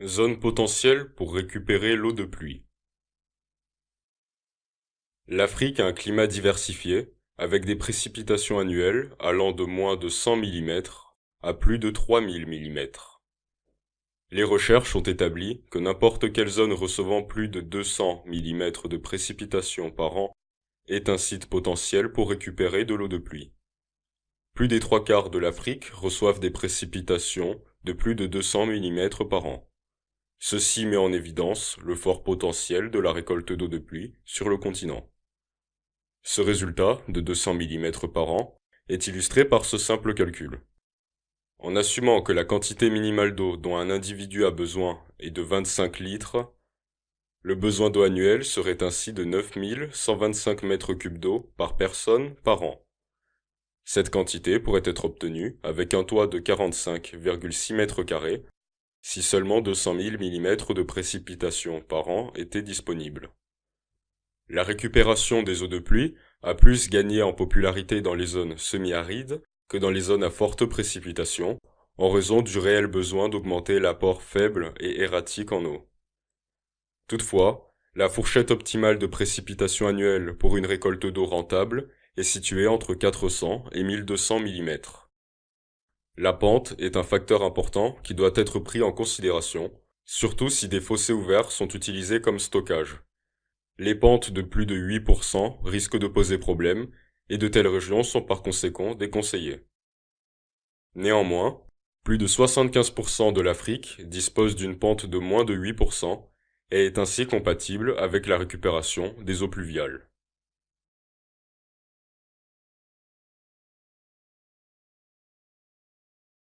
Zone potentielle pour récupérer l'eau de pluie. L'Afrique a un climat diversifié, avec des précipitations annuelles allant de moins de 100 mm à plus de 3000 mm. Les recherches ont établi que n'importe quelle zone recevant plus de 200 mm de précipitations par an est un site potentiel pour récupérer de l'eau de pluie. Plus des trois quarts de l'Afrique reçoivent des précipitations de plus de 200 mm par an. Ceci met en évidence le fort potentiel de la récolte d'eau de pluie sur le continent. Ce résultat, de 200 mm par an, est illustré par ce simple calcul. En assumant que la quantité minimale d'eau dont un individu a besoin est de 25 litres, le besoin d'eau annuel serait ainsi de 9125 mètres cubes d'eau par personne par an. Cette quantité pourrait être obtenue avec un toit de 45,6 mètres carrés si seulement 200 000 mm de précipitations par an étaient disponibles. La récupération des eaux de pluie a plus gagné en popularité dans les zones semi-arides que dans les zones à forte précipitation, en raison du réel besoin d'augmenter l'apport faible et erratique en eau. Toutefois, la fourchette optimale de précipitation annuelle pour une récolte d'eau rentable est située entre 400 et 1200 mm. La pente est un facteur important qui doit être pris en considération, surtout si des fossés ouverts sont utilisés comme stockage. Les pentes de plus de 8% risquent de poser problème, et de telles régions sont par conséquent déconseillées. Néanmoins, plus de 75% de l'Afrique dispose d'une pente de moins de 8% et est ainsi compatible avec la récupération des eaux pluviales.